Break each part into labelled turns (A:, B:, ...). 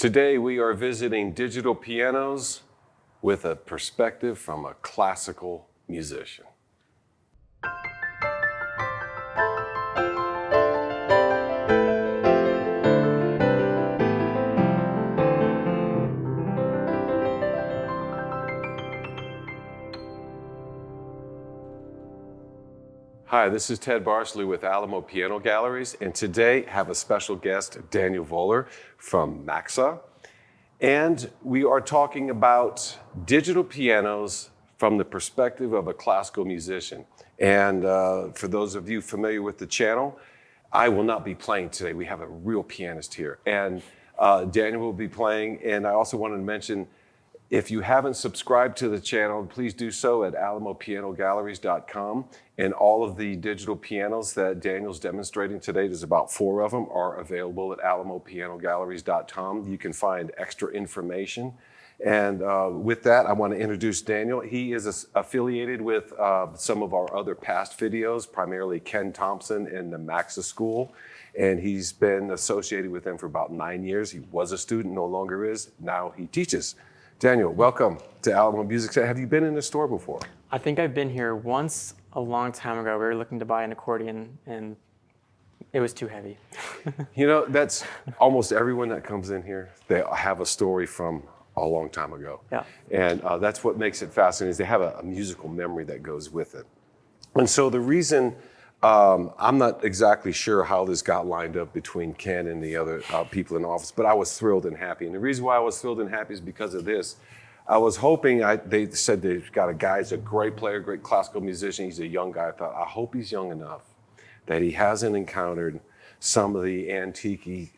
A: Today we are visiting digital pianos with a perspective from a classical musician. Hi, this is Ted Barsley with Alamo Piano Galleries, and today have a special guest, Daniel Voeller from Maxa. And we are talking about digital pianos from the perspective of a classical musician. And for those of you familiar with the channel, I will not be playing today. We have a real pianist here. And Daniel will be playing. And I also wanted to mention, if you haven't subscribed to the channel, please do so at alamopianogalleries.com. And all of the digital pianos that Daniel's demonstrating today, there's about 4 of them, are available at alamopianogalleries.com. You can find extra information. And with that, I want to introduce Daniel. He is affiliated with some of our other past videos, primarily Ken Thompson and the Maxa School. And he's been associated with them for about 9 years. He was a student, no longer is. Now he teaches. Daniel, welcome to Alamo Music Center. Have you been in the store before?
B: I think I've been here once a long time ago. We were looking to buy an accordion and it was too heavy.
A: You know, that's almost everyone that comes in here, they have a story from a long time ago.
B: Yeah.
A: And that's what makes it fascinating, is they have a musical memory that goes with it. And so the reason, I'm not exactly sure how this got lined up between Ken and the other people in the office, but I was thrilled and happy. And the reason why I was thrilled and happy is because of this. I was hoping, they said they've got a guy, he's a great player, great classical musician. He's a young guy. I thought, I hope he's young enough that he hasn't encountered some of the antique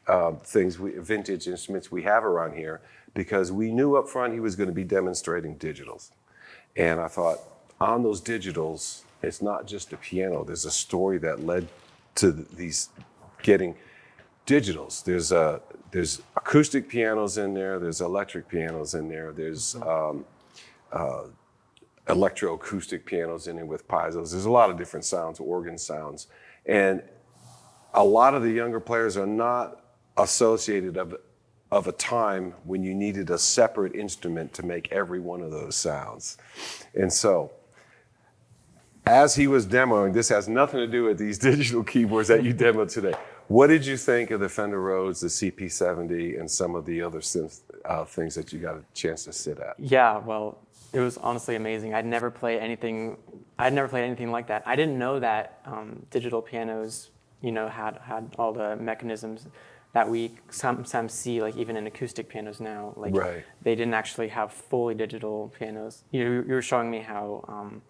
A: things, vintage instruments we have around here, because we knew up front he was going to be demonstrating digitals. And I thought, on those digitals, it's not just a piano. There's a story that led to these getting digitals. There's acoustic pianos in there. There's electric pianos in there. There's electroacoustic pianos in there with piezo's. There's a lot of different sounds, organ sounds. And a lot of the younger players are not associated of a time when you needed a separate instrument to make every one of those sounds. And so, as he was demoing, this has nothing to do with these digital keyboards that you demoed today. What did you think of the Fender Rhodes, the CP70, and some of the other things that you got a chance to sit at?
B: Yeah, well, it was honestly amazing. I'd never played anything like that. I didn't know that digital pianos, had all the mechanisms that we sometimes see, like even in acoustic pianos now. Like
A: right.
B: They didn't actually have fully digital pianos. You were showing me how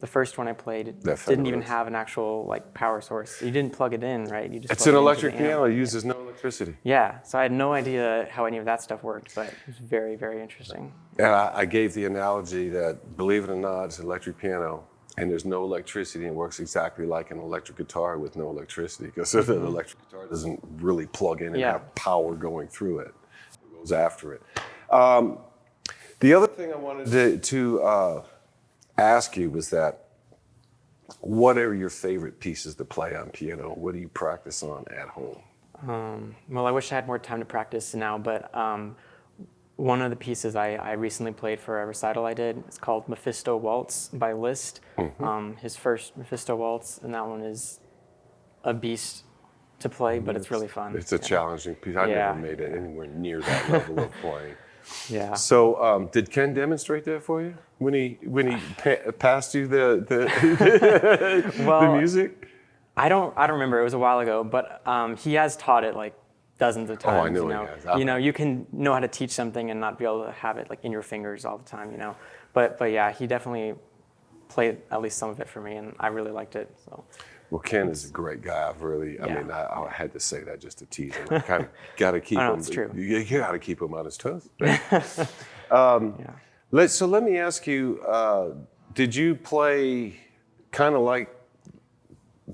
B: the first one I played didn't even have an actual power source. You didn't plug it in, right? You just
A: it's an electric piano. It uses no electricity.
B: Yeah, so I had no idea how any of that stuff worked, but it was very, very interesting.
A: And I gave the analogy that, believe it or not, it's an electric piano, and there's no electricity, and it works exactly like an electric guitar with no electricity, because an electric guitar doesn't really plug in and have power going through it. It goes after it. The other thing I wanted to ask you was that, what are your favorite pieces to play on piano? What do you practice on at home?
B: Well, I wish I had more time to practice now, but one of the pieces I recently played for a recital I did, it's called Mephisto Waltz by Liszt. Mm-hmm. His first Mephisto Waltz, and that one is a beast to play, but it's really fun.
A: It's a challenging piece. I never made it anywhere near that level of playing.
B: Yeah.
A: So, did Ken demonstrate that for you when he passed you the music?
B: I don't remember. It was a while ago, but he has taught it dozens of times.
A: Oh, I know he has.
B: You can know how to teach something and not be able to have it in your fingers all the time. But yeah, he definitely played at least some of it for me, and I really liked it. So.
A: Well, Ken is a great guy. I had to say that just to tease him. Kind of got to keep him.
B: It's true.
A: You got to keep him on his toes. So let me ask you: did you play kind of like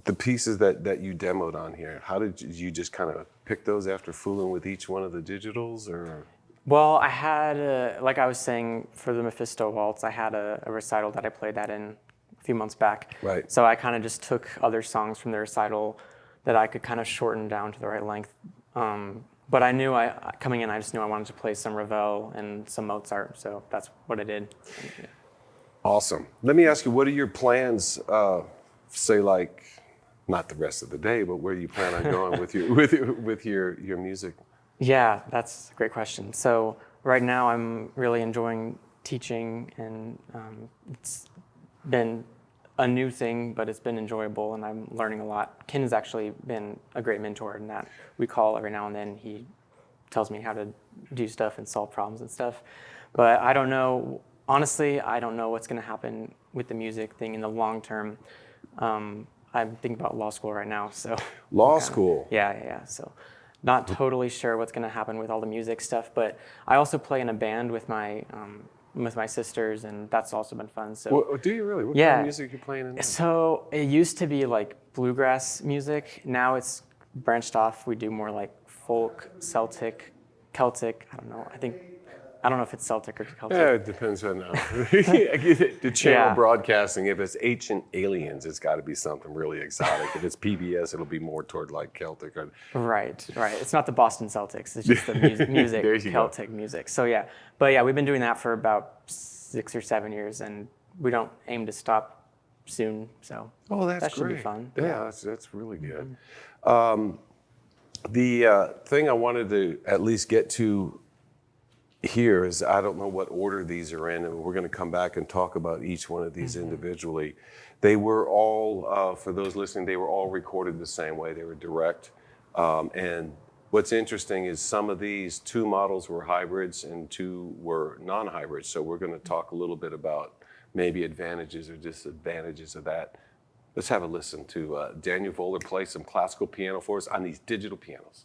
A: the pieces that you demoed on here? How did you just kind of pick those after fooling with each one of the digitals, or?
B: Well, I had, like I was saying, for the Mephisto Waltz, I had a recital that I played that in a few months back.
A: Right.
B: So I kind of just took other songs from the recital that I could kind of shorten down to the right length but I knew coming in, I just knew I wanted to play some Ravel and some Mozart, so that's what I did. Yeah.
A: Awesome. Let me ask you, what are your plans, say like, not the rest of the day, but where do you plan on going with your music?
B: Yeah, that's a great question. So right now I'm really enjoying teaching, and it's been a new thing, but it's been enjoyable, and I'm learning a lot. Ken has actually been a great mentor in that we call every now and then. He tells me how to do stuff and solve problems and stuff. But I don't know, honestly, I don't know what's going to happen with the music thing in the long term. I'm thinking about law school right now, so.
A: Law school?
B: Yeah. So not totally sure what's going to happen with all the music stuff, but I also play in a band with my sisters, and that's also been fun. So.
A: Well, do you really? What kind of music are you playing in there?
B: So it used to be like bluegrass music. Now it's branched off. We do more like folk, Celtic. I don't know if it's Celtic or Celtic.
A: Yeah, it depends on the channel
B: Yeah.
A: broadcasting. If it's Ancient Aliens, it's got to be something really exotic. If it's PBS, it'll be more toward like Celtic.
B: Right. It's not the Boston Celtics. It's just the music
A: There you
B: Celtic music. So yeah, but yeah, we've been doing that for about 6 or 7 years, and we don't aim to stop soon. So that should be fun.
A: Yeah, that's really good. The thing I wanted to at least get to here is, I don't know what order these are in, and we're going to come back and talk about each one of these individually. They were all, for those listening, they were all recorded the same way. They were direct. And what's interesting is some of these 2 models were hybrids and 2 were non-hybrids. So we're going to talk a little bit about maybe advantages or disadvantages of that. Let's have a listen to Daniel Voeller play some classical piano for us on these digital pianos.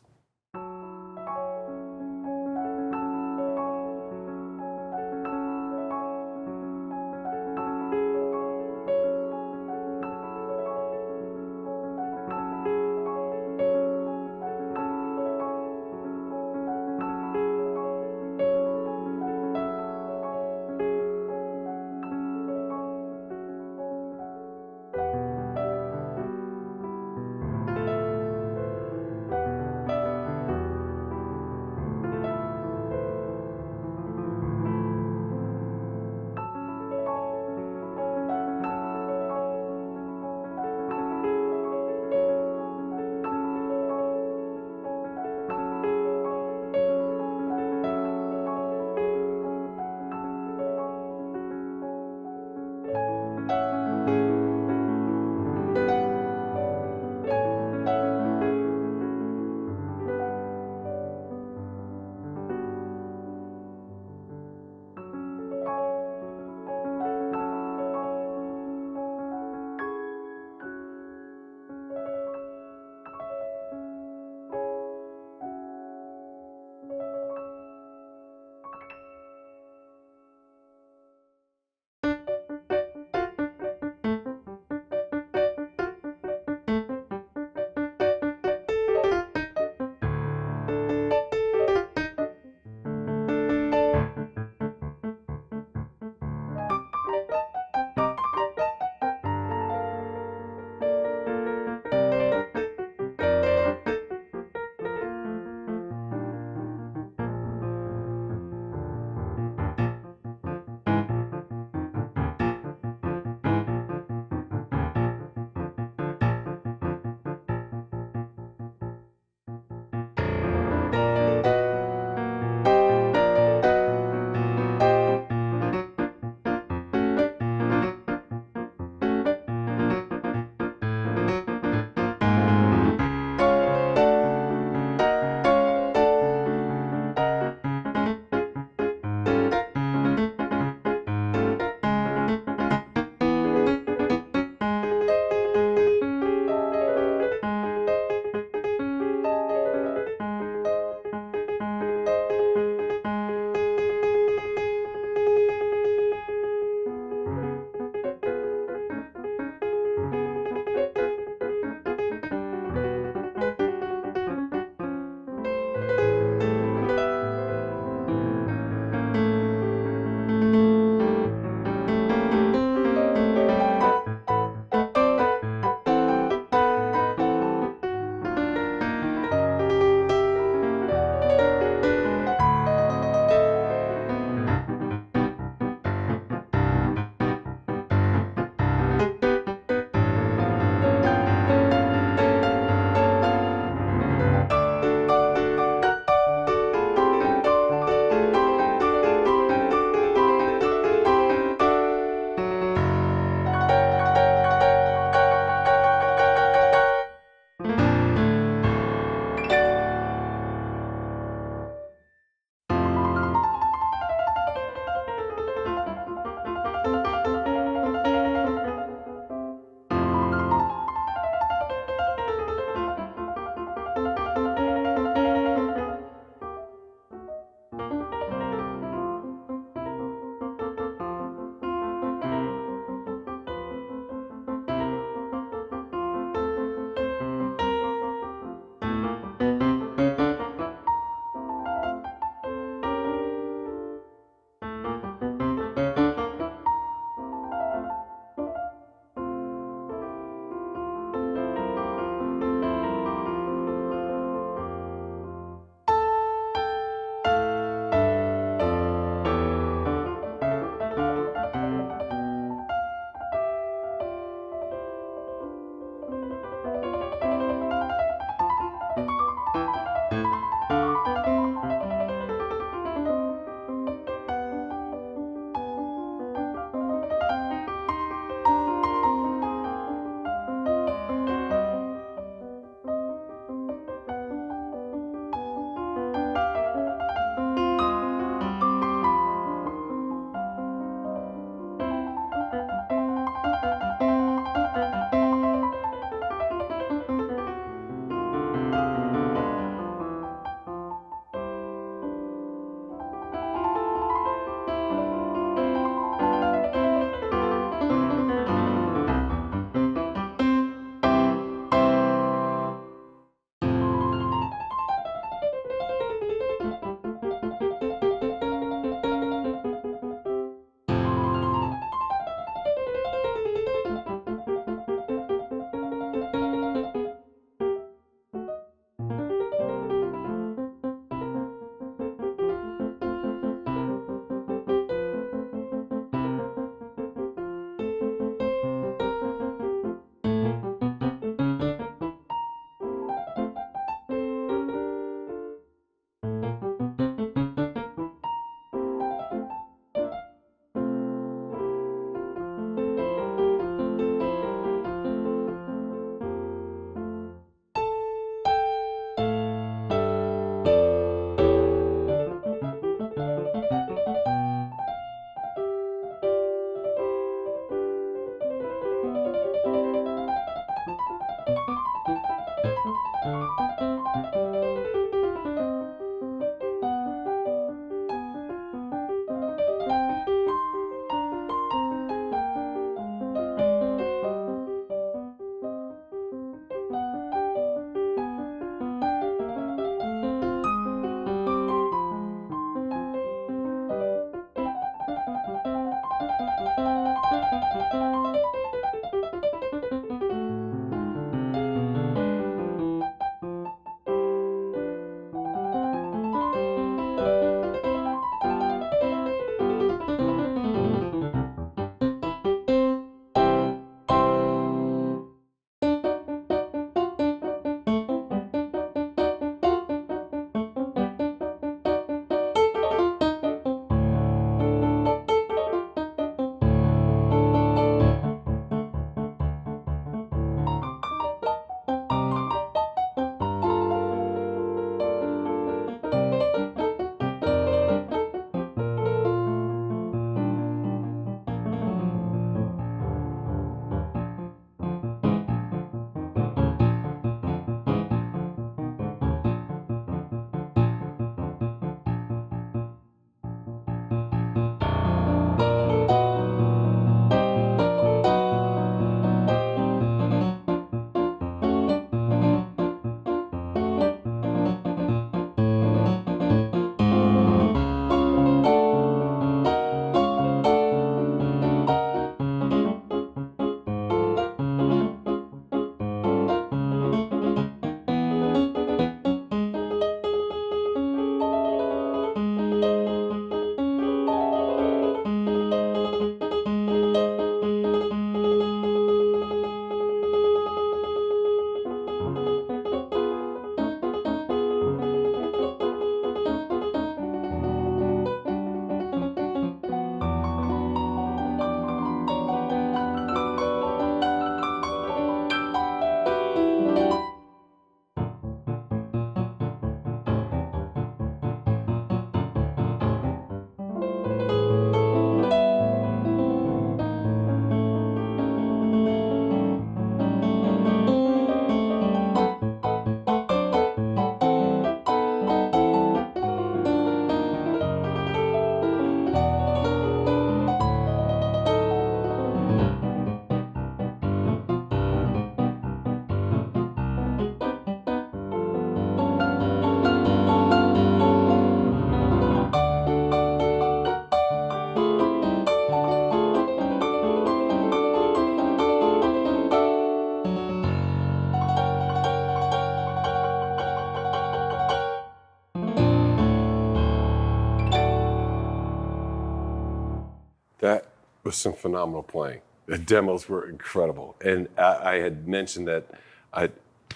A: That was some phenomenal playing. The demos were incredible. And I had mentioned that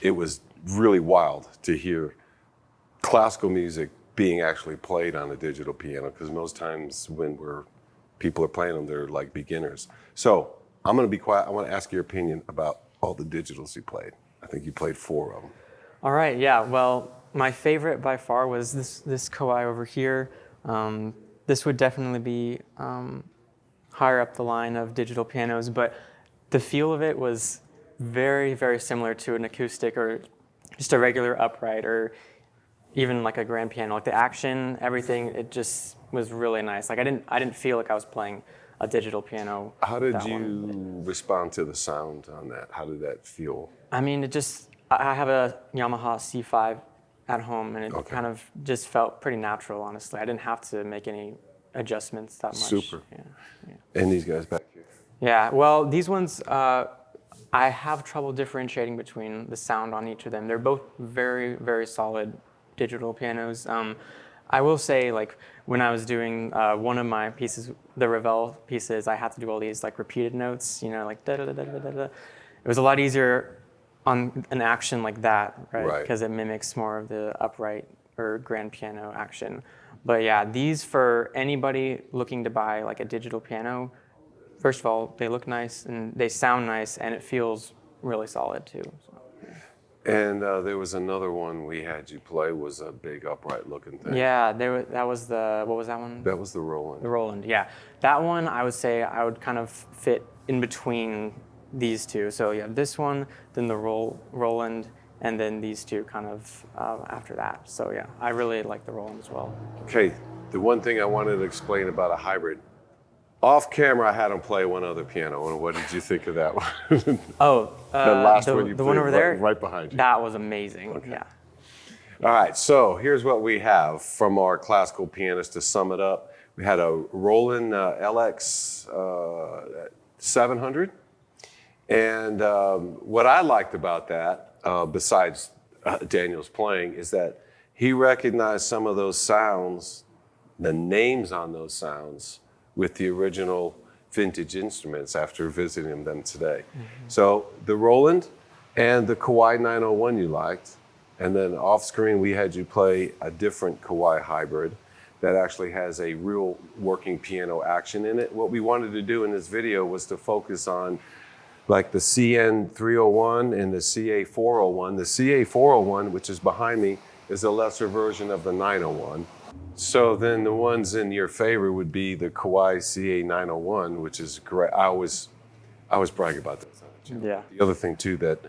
A: it was really wild to hear classical music being actually played on a digital piano, because most times when people are playing them, they're like beginners. So I'm going to be quiet. I want to ask your opinion about all the digitals you played. I think you played 4 of them.
B: All right, yeah. Well, my favorite by far was this Kawai over here. This would definitely be higher up the line of digital pianos, but the feel of it was very, very similar to an acoustic or just a regular upright or even like a grand piano. Like the action, everything, it just was really nice. Like I didn't feel like I was playing a digital piano.
A: How did you respond to the sound on that? How did that feel?
B: I mean, I have a Yamaha C5 at home, and it kind of just felt pretty natural, honestly. I didn't have to make any adjustments that much.
A: Super.
B: Yeah.
A: And these guys back here?
B: Yeah, well, these ones, I have trouble differentiating between the sound on each of them. They're both very, very solid digital pianos. I will say, like, when I was doing one of my pieces, the Ravel pieces, I had to do all these, like, repeated notes, like da-da-da-da-da-da. It was a lot easier on an action like that, right? Because it mimics more of the upright or grand piano action. But yeah, these for anybody looking to buy like a digital piano, first of all, they look nice and they sound nice, and it feels really solid too. So, yeah.
A: And there was another one we had you play, was a big upright looking thing.
B: Yeah, that was what was that one?
A: That was the Roland.
B: The Roland, yeah. That one I would say I would kind of fit in between these two. So you have this one, then the Roland, and then these two kind of after that. So yeah, I really like the Roland as well.
A: Okay, the one thing I wanted to explain about a hybrid. Off camera, I had him play one other piano, and what did you think of that one?
B: Oh,
A: the last one you
B: the
A: played
B: one over there?
A: right behind you.
B: That was amazing,
A: Okay.
B: yeah.
A: All right, so here's what we have from our classical pianist to sum it up. We had a Roland LX 700. And what I liked about that, besides Daniel's playing, is that he recognized some of those sounds, the names on those sounds, with the original vintage instruments after visiting them today. Mm-hmm. So the Roland and the Kawai 901 you liked, and then off screen we had you play a different Kawai hybrid that actually has a real working piano action in it. What we wanted to do in this video was to focus on like the CN301 and the CA401. The CA401, which is behind me, is a lesser version of the 901. So then the ones in your favor would be the Kawai CA901, which is great. I always brag about this on the channel.
B: Yeah.
A: The other thing too, that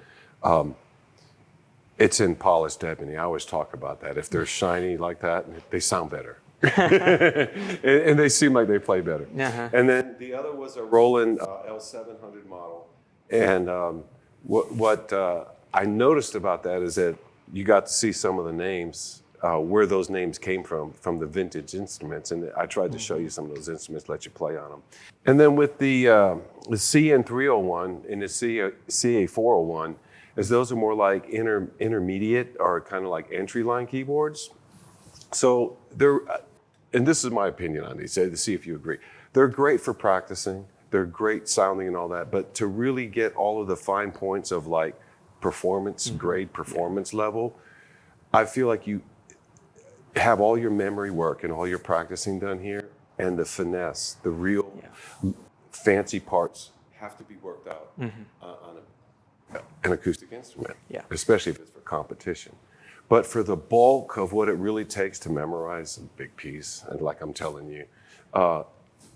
A: it's in polished ebony. I always talk about that. If they're shiny like that, they sound better. and they seem like they play better.
B: Uh-huh.
A: And then the other was a Roland L700 model. And what I noticed about that is that you got to see some of the names, where those names came from the vintage instruments. And I tried to show you some of those instruments, let you play on them. And then with the CN301 and the CA401, as those are more like intermediate or kind of like entry line keyboards. So they're, and this is my opinion on these, to see if you agree. They're great for practicing. They're great sounding and all that, but to really get all of the fine points of like performance, grade performance level, I feel like you have all your memory work and all your practicing done here, and the finesse, the real fancy parts have to be worked out on an acoustic instrument, especially if it's for competition. But for the bulk of what it really takes to memorize a big piece, and like I'm telling you,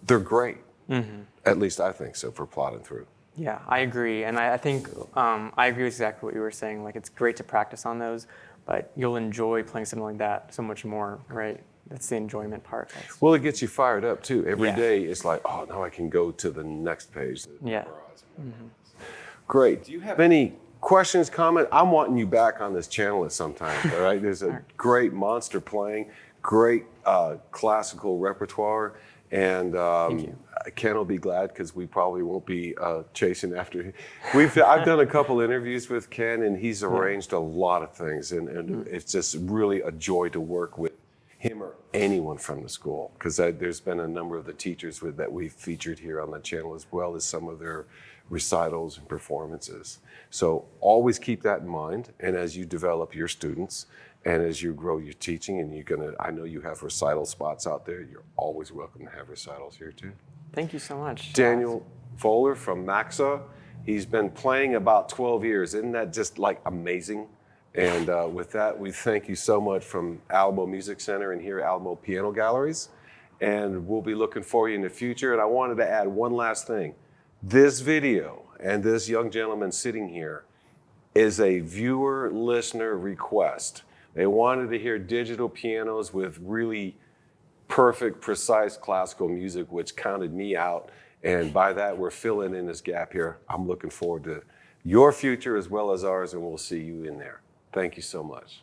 A: they're great. Mm-hmm. At least I think so, for plodding through.
B: Yeah, I agree. And I think I agree with exactly what you were saying. Like, it's great to practice on those, but you'll enjoy playing something like that so much more, right? That's the enjoyment part.
A: Well, it gets you fired up too. Every day it's like, oh, now I can go to the next page. Mm-hmm. Great. Do you have any questions, comments? I'm wanting you back on this channel at some time, all right? There's a great monster playing, great classical repertoire, and Ken will be glad because we probably won't be chasing after him. I've done a couple interviews with Ken, and he's arranged a lot of things, and it's just really a joy to work with him or anyone from the school, because there's been a number of the teachers that we've featured here on the channel, as well as some of their recitals and performances. So always keep that in mind, and as you develop your students and as you grow your teaching, and I know you have recital spots out there, you're always welcome to have recitals here too.
B: Thank you so much.
A: Daniel Voeller from Maxa, he's been playing about 12 years. Isn't that just like amazing? And with that, we thank you so much from Alamo Music Center and here at Alamo Piano Galleries. And we'll be looking for you in the future. And I wanted to add one last thing. This video and this young gentleman sitting here is a viewer listener request. They wanted to hear digital pianos with really perfect, precise classical music, which counted me out. And by that, we're filling in this gap here. I'm looking forward to your future as well as ours, and we'll see you in there. Thank you so much.